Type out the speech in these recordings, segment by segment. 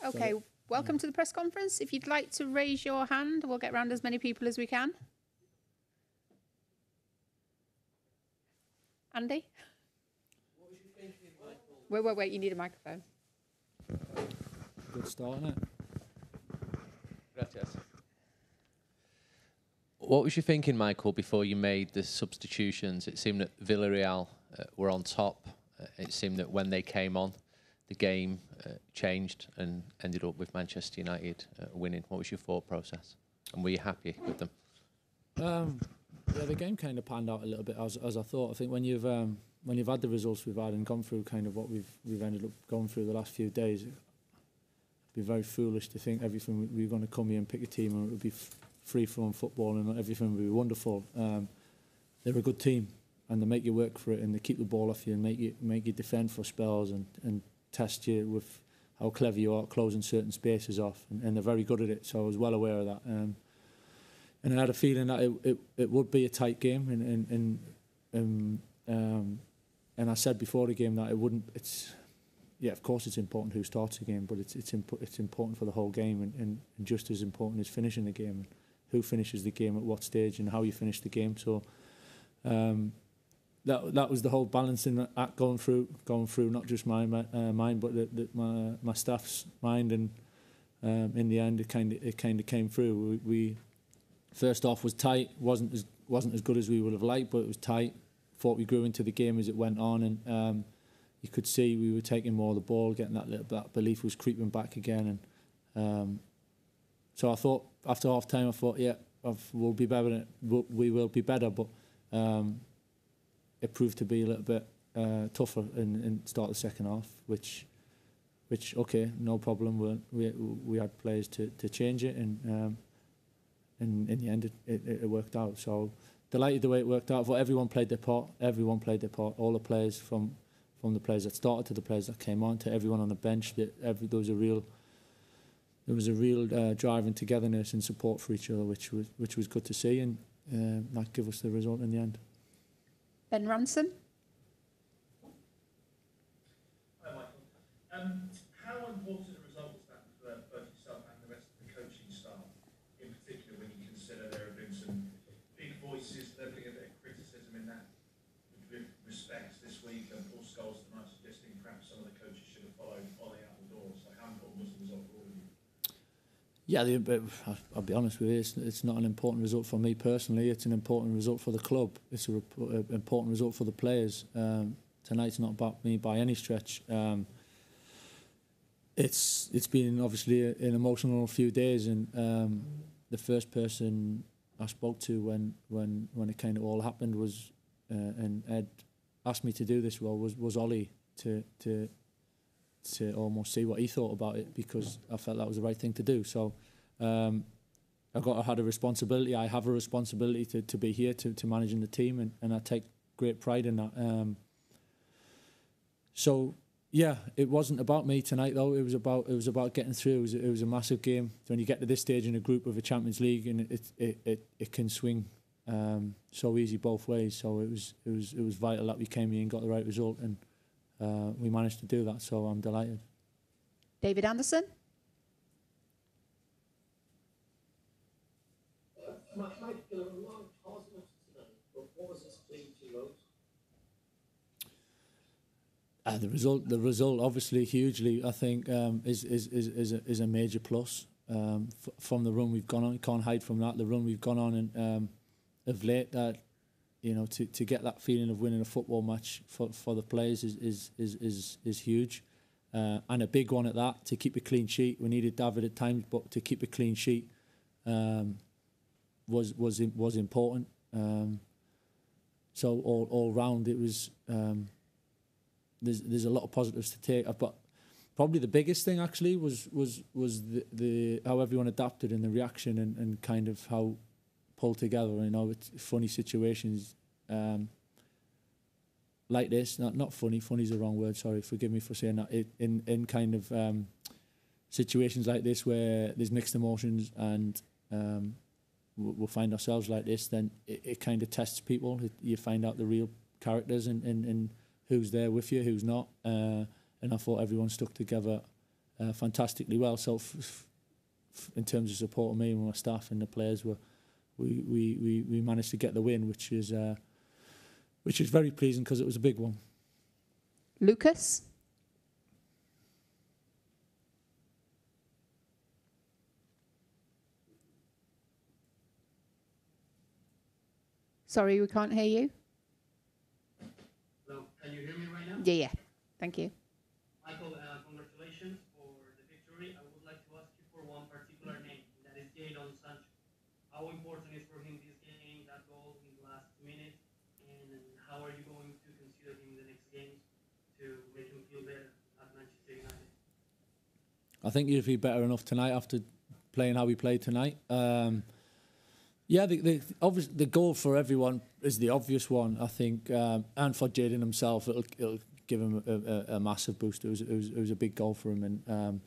Okay, welcome to the press conference. If you'd like to raise your hand, we'll get round as many people as we can. Andy? What was you thinking, Michael? Wait, you need a microphone. Good start, isn't it? Gracias. What was you thinking, Michael, before you made the substitutions? It seemed that Villarreal were on top. It seemed that when they came on, the game changed and ended up with Manchester United winning. What was your thought process? And were you happy with them? Yeah, the game kind of panned out a little bit as I thought. I think when you've had the results we've had and gone through kind of what we've ended up going through the last few days, it'd be very foolish to think everything we were going to come here and pick a team and it would be free-flowing football and everything would be wonderful. They're a good team and they make you work for it and they keep the ball off you and make you defend for spells and test you with how clever you are at closing certain spaces off, and they're very good at it. So I was well aware of that, and I had a feeling that it would be a tight game, and I said before the game that it wouldn't. Yeah, of course it's important who starts the game, but it's important for the whole game, and just as important is finishing the game, and who finishes the game at what stage and how you finish the game. So. That was the whole balancing act going through not just my mind but my staff's mind, and in the end it kind of came through. We first off was tight, wasn't as good as we would have liked, but it was tight. Thought we grew into the game as it went on, and you could see we were taking more of the ball, getting that belief was creeping back again, and so I thought after half time we'll be better. We will be better, but. It proved to be a little bit tougher in start of the second half, which okay, no problem. We had players to change it, and in the end it worked out. So delighted the way it worked out. I thought everyone played their part. Everyone played their part. All the players from the players that started to the players that came on to everyone on the bench. There was a real drive and togetherness and support for each other, which was good to see, and that gave us the result in the end. Ben Ransom. Hi, Michael. How important a result was that for both yourself and the rest of the coaching staff, in particular when you consider there have been some big voices levelling a bit of criticism in that respect this week, and Paul Scholes tonight suggesting perhaps some of the coaches should have followed Ollie out the door. So how important was the result for all of you? Yeah, I'll be honest with you, it's not an important result for me personally. It's an important result for the club. It's an important result for the players. Tonight's not about me by any stretch. It's been obviously an emotional few days, and the first person I spoke to when it kind of all happened was, and Ed asked me to do this role, was Ollie, to almost see what he thought about it, because I felt that was the right thing to do. So I had a responsibility. I have a responsibility to be here to managing the team, and I take great pride in that. So yeah, it wasn't about me tonight though. It was about getting through. It was a massive game. When you get to this stage in a group of a Champions League, and it can swing so easy both ways. So it was vital that we came here and got the right result, and we managed to do that, so I'm delighted. David Anderson. Mike, there were a lot of positives tonight, but what was displeasing to you most? The result, obviously, hugely, I think, is a major plus from the run we've gone on. You can't hide from that. The run we've gone on, and of late, that to get that feeling of winning a football match for the players is huge, and a big one at that. To keep a clean sheet, we needed David at times, but to keep a clean sheet was important. So all round, it was. There's a lot of positives to take, but probably the biggest thing actually was the how everyone adapted and the reaction and kind of how pulled together. It's funny situations like this. Not funny. Funny's the wrong word. Sorry, forgive me for saying that. In kind of situations like this where there's mixed emotions and we'll find ourselves like this, then it kind of tests people. You find out the real characters and who's there with you, who's not. And I thought everyone stuck together fantastically well. So in terms of supporting me and my staff and the players, we managed to get the win, which is very pleasing because it was a big one. Lucas? Sorry, we can't hear you. Hello, can you hear me right now? Yeah. Thank you. Michael, congratulations for the victory. I would like to ask you for one particular name, that is Jadon. How important is for him this game, that goal in the last minute, and how are you going to consider him in the next games to make him feel better at Manchester United? I think he'll be better enough tonight after playing how he played tonight. The goal for everyone is the obvious one, I think, and for Jadon himself, it'll give him a massive boost. It was a big goal for him, and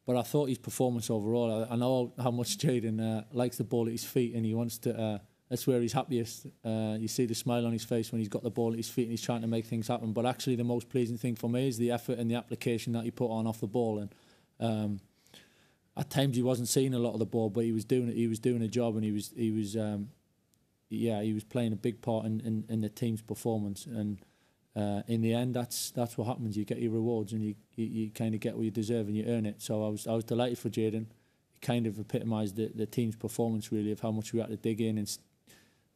but I thought his performance overall. I know how much Jadon likes the ball at his feet, and he wants to. That's where he's happiest. You see the smile on his face when he's got the ball at his feet and he's trying to make things happen. But actually, the most pleasing thing for me is the effort and the application that he put on off the ball, and. At times he wasn't seeing a lot of the ball, but he was doing it. He was doing a job, and he was playing a big part in the team's performance. And in the end, that's what happens. You get your rewards, and you kind of get what you deserve, and you earn it. So I was delighted for Jadon. It kind of epitomised the team's performance, really, of how much we had to dig in and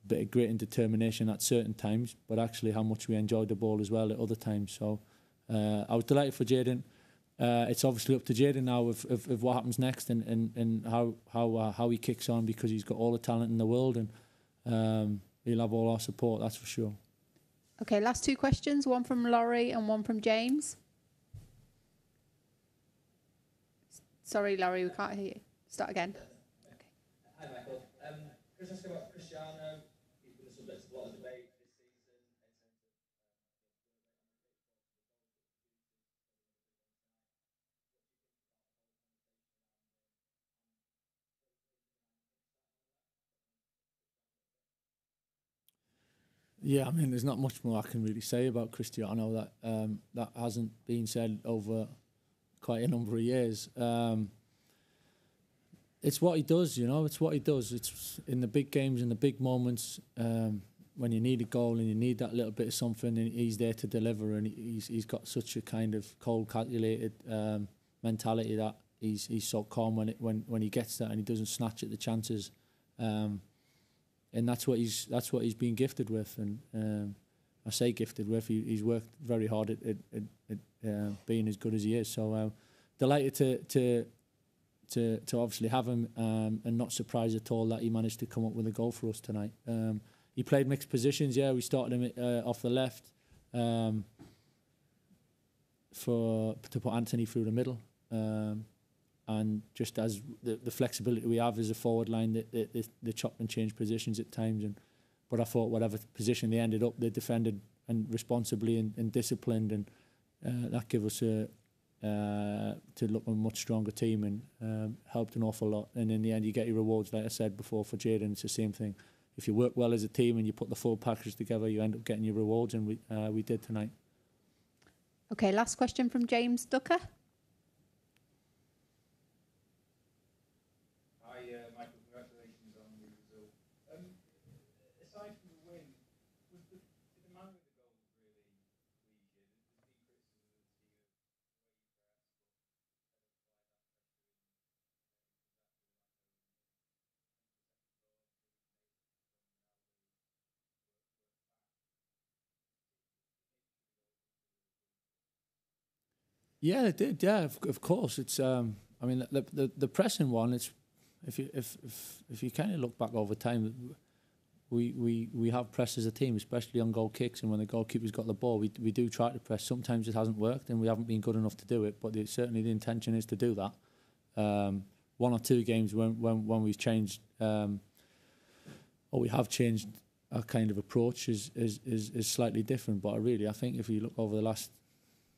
a bit of grit and determination at certain times, but actually how much we enjoyed the ball as well at other times. So I was delighted for Jadon. It's obviously up to Jadon now of what happens next and how he kicks on, because he's got all the talent in the world, and he'll have all our support, that's for sure. Okay, last two questions, one from Laurie and one from James. Sorry, Laurie, we can't hear you. Start again. Okay. Hi, Michael. Can I ask about Cristiano? He's been the subject of a lot of debate this season in terms of Yeah, I mean, there's not much more I can really say about Cristiano that hasn't been said over quite a number of years. It's what he does, it's what he does. It's in the big games, in the big moments, when you need a goal and you need that little bit of something, and he's there to deliver, and he's got such a kind of cold, calculated mentality that he's so calm when he gets that, and he doesn't snatch at the chances. And that's what he's been gifted with, and I say gifted with. He's worked very hard at being as good as he is. So delighted to obviously have him, and not surprised at all that he managed to come up with a goal for us tonight. He played mixed positions. Yeah, we started him off the left to put Anthony through the middle. And just as the flexibility we have as a forward line, they chop and change positions at times. But I thought whatever position they ended up, they defended and responsibly and disciplined, and that gave us to look a much stronger team, and helped an awful lot. And in the end, you get your rewards, like I said before, for Jadon. It's the same thing. If you work well as a team and you put the full package together, you end up getting your rewards, and we did tonight. Okay, last question from James Ducker. Michael, congratulations on the result. Aside from the win, did the man with the goal really please you? There's been criticism of the team of the way you perhaps Yeah, it did. Yeah, of course. It's. I mean, the pressing one. It's if you kind of look back over time, we have pressed as a team, especially on goal kicks, and when the goalkeeper's got the ball, we do try to press. Sometimes it hasn't worked, and we haven't been good enough to do it. But certainly the intention is to do that. One or two games when we've changed, or we have changed our kind of approach is slightly different. But I think if you look over the last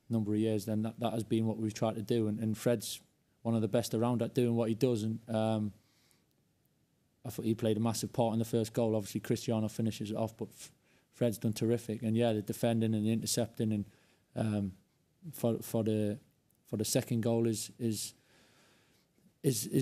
number of years, then that has been what we've tried to do, and Fred's one of the best around at doing what he does, and I thought he played a massive part in the first goal. Obviously Cristiano finishes it off, but Fred's done terrific, and yeah, the defending and the intercepting, and for the for the second goal is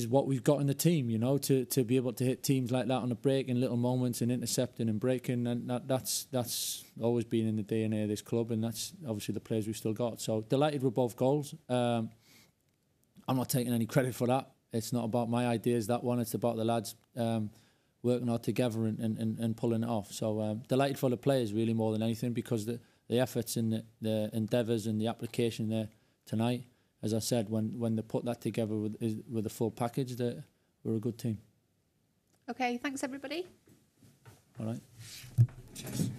what we've got in the team, you know, to be able to hit teams like that on the break in little moments and intercepting and breaking, and that's always been in the DNA of this club, and that's obviously the players we've still got. So delighted with both goals. I'm not taking any credit for that. It's not about my ideas, that one. It's about the lads working out together and pulling it off. So delighted for the players really more than anything, because the efforts and the endeavours and the application there tonight, as I said, when they put that together with a full package, that we're a good team. Okay, thanks everybody. All right. Cheers.